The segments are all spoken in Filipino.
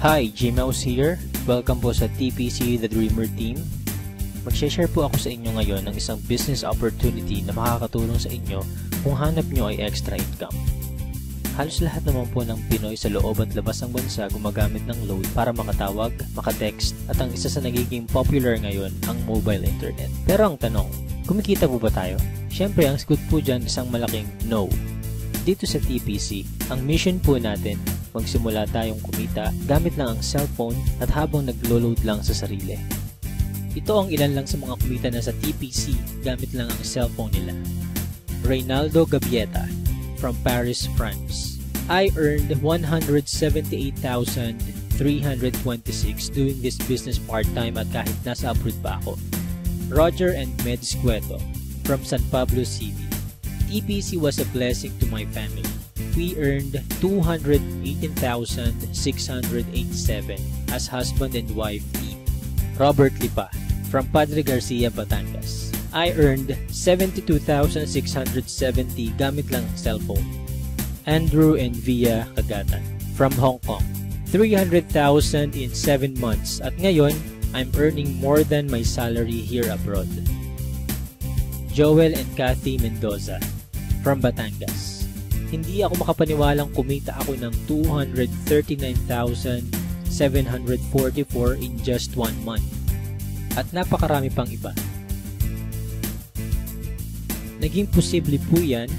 Hi, Gmouse here. Welcome po sa TPC The Dreamer Team. Mag-share po ako sa inyo ngayon ng isang business opportunity na makakatulong sa inyo kung hanap nyo ay extra income. Halos lahat naman po ng Pinoy sa loob at labas ng bansa gumagamit ng load para makatawag, makatext, at ang isa sa nagiging popular ngayon ang mobile internet. Pero ang tanong, kumikita po ba tayo? Siyempre, ang sagot po dyan isang malaking no. Dito sa TPC, ang mission po natin, magsimula tayong kumita gamit lang ang cellphone at habang naglo-load lang sa sarili. Ito ang ilan lang sa mga kumita na sa TPC gamit lang ang cellphone nila. Reynaldo Gabieta from Paris, France. I earned 178,326 doing this business part-time at kahit nasa abroad pa ako. Roger and Meds Cueto from San Pablo City. TPC was a blessing to my family. We earned 218,687 as husband and wife team. Robert Lipa from Padre Garcia, Batangas. I earned 72,670 gamit lang cellphone. Andrew and Via Kagatan from Hong Kong. 300,000 in 7 months at ngayon, I'm earning more than my salary here abroad. Joel and Kathy Mendoza from Batangas. Hindi ako makapaniwalang kumita ako ng 239,744 in just 1 month. At napakarami pang iba. Naging posible po yan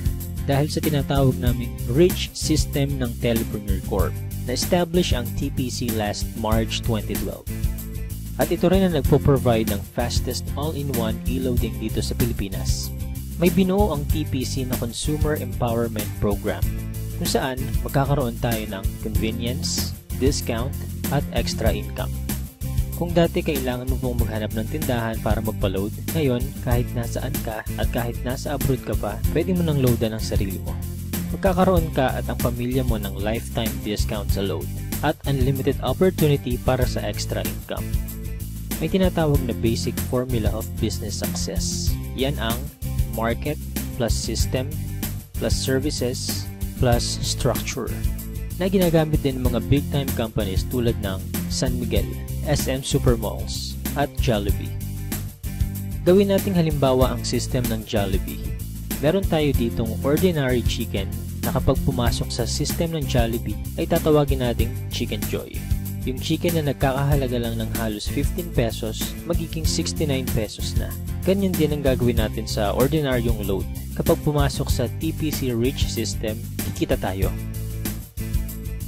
dahil sa tinatawag naming Rich System ng Telepreneur Corp. Na-establish ang TPC last March 2012. At ito rin ang nagpo-provide ng fastest all-in-one e-loading dito sa Pilipinas. May binuo ang TPC na Consumer Empowerment Program kung saan magkakaroon tayo ng convenience, discount, at extra income. Kung dati kailangan mo pong maghanap ng tindahan para magpa-load, ngayon kahit nasaan ka at kahit nasa abroad ka pa, pwede mo nang loadan ang sarili mo. Magkakaroon ka at ang pamilya mo ng lifetime discount sa load at unlimited opportunity para sa extra income. May tinatawag na basic formula of business success. Yan ang market plus system plus services plus structure na ginagamit din ng mga big time companies tulad ng San Miguel, SM Supermalls at Jollibee. Gawin nating halimbawa ang system ng Jollibee. Meron tayo ditong ordinary chicken na kapag pumasok sa system ng Jollibee ay tatawagin nating Chicken Joy. Yung chicken na nagkakahalaga lang ng halos 15 pesos, magiging 69 pesos na. Ganyan din ang gagawin natin sa ordinaryong load. Kapag pumasok sa TPC Rich System, kikita tayo.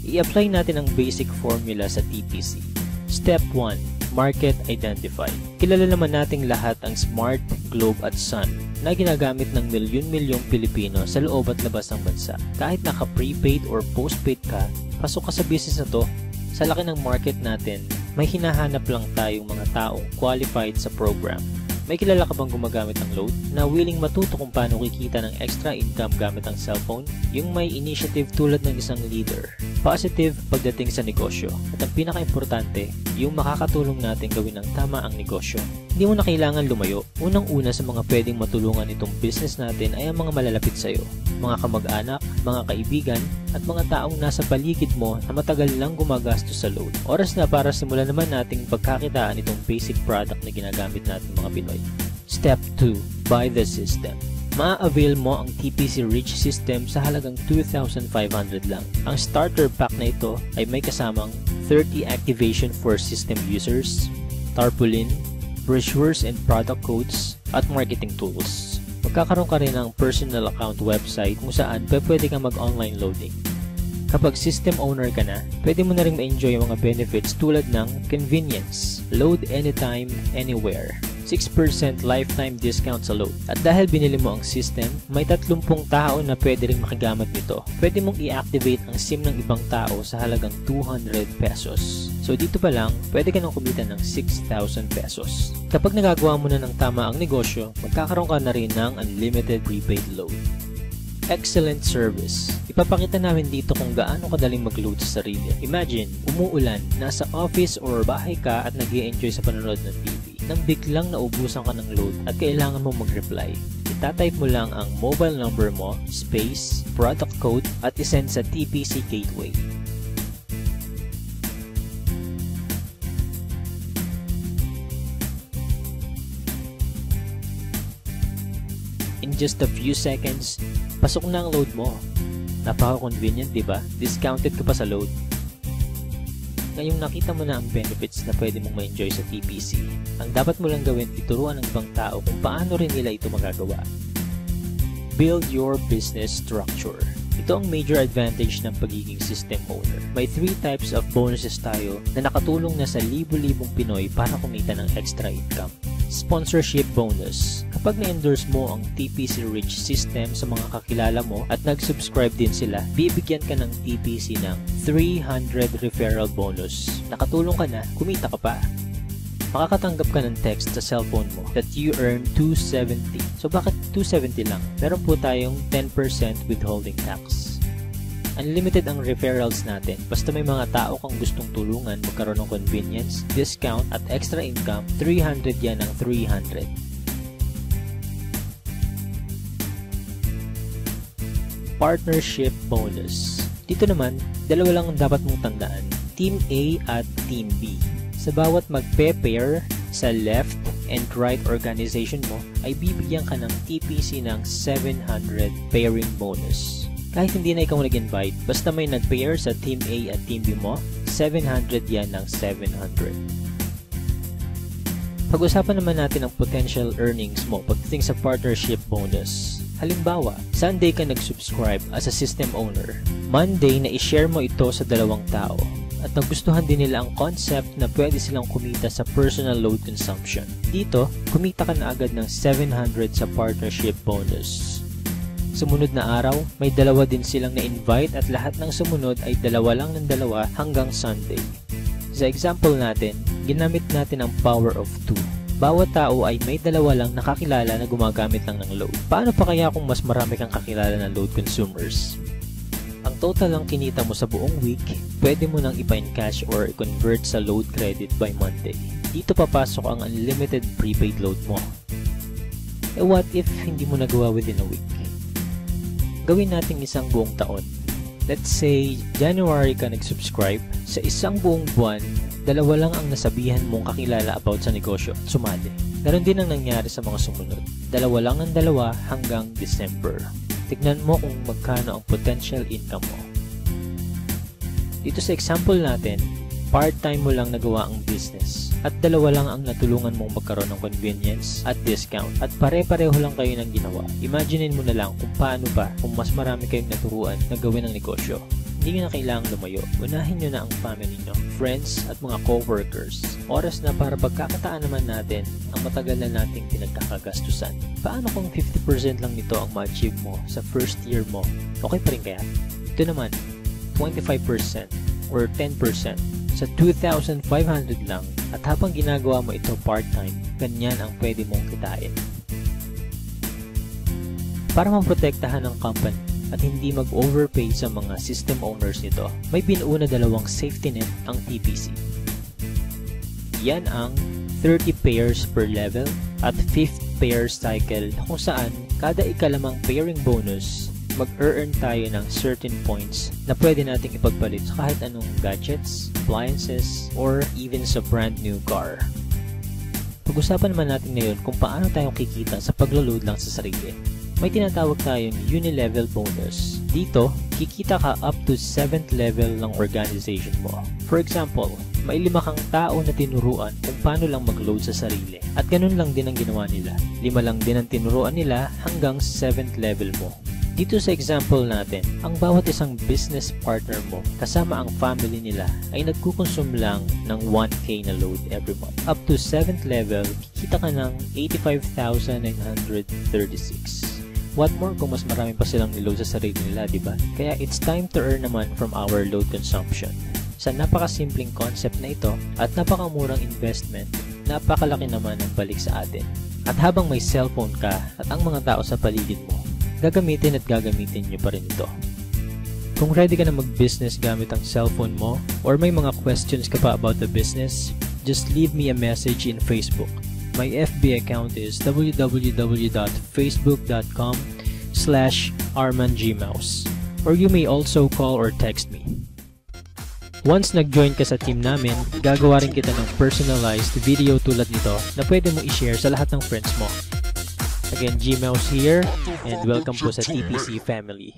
I-apply natin ang basic formula sa TPC. Step 1. Market Identify. Kilala naman nating lahat ang Smart, Globe at Sun na ginagamit ng milyon-milyong Pilipino sa loob at labas ng bansa. Kahit naka-prepaid or postpaid ka, pasok ka sa business na to. Sa laki ng market natin, may hinahanap lang tayong mga taong qualified sa program. May kilala ka bang gumagamit ng load na willing matuto kung paano kikita ng extra income gamit ang cellphone? Yung may initiative tulad ng isang leader. Positive pagdating sa negosyo. At ang pinaka-importante, yung makakatulong natin gawin ng tama ang negosyo. Hindi mo na kailangan lumayo. Unang-una sa mga pwedeng matulungan itong business natin ay ang mga malalapit sa'yo. Mga kamag-anak, mga kaibigan, at mga taong nasa paligid mo na matagal lang gumagastos sa load. Oras na para simulan naman nating pagkakitaan itong basic product na ginagamit natin mga Pinoy. Step 2. Buy the system. Ma-avail mo ang TPC Rich System sa halagang 2,500 lang. Ang starter pack na ito ay may kasamang 30 activation for system users, tarpaulin, brochures and product codes, at marketing tools. Magkakaroon ka rin ng personal account website kung saan pwede kang mag-online loading. Kapag system owner ka na, pwede mo na rin ma-enjoy yung mga benefits tulad ng convenience, load anytime, anywhere, 6% lifetime discount sa load. At dahil binili mo ang system, may 30 tao na pwede rin makigamit nito. Pwede mong i-activate ang SIM ng ibang tao sa halagang 200 pesos. So dito pa lang, pwede ka nang kumita ng 6,000 pesos. Kapag nagagawa mo na ng tama ang negosyo, magkakaroon ka na rin ng unlimited prepaid load. Excellent service. Ipapakita namin dito kung gaano kadaling mag-load sa sarili. Imagine, umuulan, nasa office or bahay ka at nag-i-enjoy sa panonood ng TV. Nang biglang naubusan ka ng load at kailangan mo mag-reply, itatype mo lang ang mobile number mo, space, product code at isend sa TPC Gateway. just a few seconds, pasok na ang load mo. Napaka-convenient, di ba? Discounted ka pa sa load. Ngayong nakita mo na ang benefits na pwede mong ma-enjoy sa TPC, ang dapat mo lang gawin ituruan ng ibang tao kung paano rin nila ito magagawa. Build your business structure. Ito ang major advantage ng pagiging system owner. May 3 types of bonuses tayo na nakatulong na sa libo-libong Pinoy para kumita ng extra income. Sponsorship bonus. Kapag na-endorse mo ang TPC Rich system sa mga kakilala mo at nag-subscribe din sila, bibigyan ka ng TPC ng 300 referral bonus. Nakatulong ka na, kumita ka pa. Makakatanggap ka ng text sa cellphone mo that you earn 270. So bakit 270 lang? Meron po tayong 10% withholding tax. Unlimited ang referrals natin. Basta may mga tao kang gustong tulungan magkaroon ng convenience, discount at extra income, 300 yan ang 300. Partnership bonus. Dito naman, dalawa lang ang dapat mong tandaan. Team A at Team B. Sa bawat magpe-pair sa left and right organization mo, ay bibigyan ka ng TPC ng 700 pairing bonus. Kahit hindi na ikaw nag-invite, basta may nag-pair sa Team A at Team B mo, 700 yan ng 700. Pag-usapan naman natin ang potential earnings mo pagdating sa partnership bonus. Halimbawa, Sunday ka nag-subscribe as a system owner. Monday na i-share mo ito sa 2 tao. At nagustuhan din nila ang concept na pwede silang kumita sa personal load consumption. Dito, kumita ka na agad ng 700 sa partnership bonus. Sumunod na araw, may 2 din silang na-invite at lahat ng sumunod ay 2 lang ng 2 hanggang Sunday. Sa example natin, ginamit natin ang power of 2. Bawat tao ay may 2 lang nakakilala na gumagamit lang ng load. Paano pa kaya kung mas marami kang kakilala na load consumers? Ang total lang kinita mo sa buong week, pwede mo nang ipa-encash or i-convert sa load credit by Monday. Dito papasok ang unlimited prepaid load mo. Eh what if hindi mo nagawa within a week? Gawin natin isang buong taon. Let's say, January ka nag-subscribe. Sa isang buong buwan, 2 lang ang nasabihan mong kakilala about sa negosyo at sumali. Ganon din ang nangyari sa mga sumunod. 2 lang ng 2 hanggang December. Tignan mo kung magkano ang potential income mo. Dito sa example natin, part-time mo lang nagawa ang business at 2 lang ang natulungan mong magkaroon ng convenience at discount at pare-pareho lang kayo ng ginawa. Imaginein mo na lang kung paano ba kung mas marami kayong naturuan na gawin ang negosyo. Hindi nyo na kailangang lumayo. Unahin nyo na ang family nyo, friends at mga co-workers. Oras na para pagkakataan naman natin ang matagal na nating pinagkakagastusan. Paano kung 50% lang nito ang ma-achieve mo sa first year mo? Okay pa rin kaya? Ito naman, 25% or 10%. Sa 2,500 lang at habang ginagawa mo ito part-time, ganyan ang pwede mong kitain. Para maprotektahan ng company at hindi mag-overpay sa mga system owners nito, may binuo na 2 safety net ang TPC. Yan ang 30 pairs per level at 5th pair cycle kung saan kada ikalimang pairing bonus, mag-earn tayo ng certain points na pwede nating ipagpalit sa kahit anong gadgets, appliances, or even sa brand new car. Pag-usapan naman natin ngayon kung paano tayo kikita sa paglo-load lang sa sarili. May tinatawag tayong uni-level bonus. Dito, kikita ka up to 7th level ng organization mo. For example, may 5 kang tao na tinuruan kung paano lang mag-load sa sarili. At ganun lang din ang ginawa nila. 5 lang din ang tinuruan nila hanggang 7th level mo. Dito sa example natin, ang bawat isang business partner mo kasama ang family nila ay nagkukonsume lang ng 1K na load every month. Up to 7th level, kikita ka ng 85,936. What more kung mas marami pa silang niload sa sarili nila, diba? Kaya it's time to earn naman from our load consumption. Sa napakasimpleng concept na ito at napakamurang investment, napakalaki naman ang balik sa atin. At habang may cellphone ka at ang mga tao sa paligid mo, gagamitin at gagamitin nyo pa rin ito. Kung ready ka na mag-business gamit ang cellphone mo or may mga questions ka pa about the business, just leave me a message in Facebook. My FB account is www.facebook.com/armandgmouse or you may also call or text me. Once nag-join ka sa team namin, gagawa rin kita ng personalized video tulad nito na pwede mo i-share sa lahat ng friends mo. Again, Gmouse here, and welcome po sa TPC family.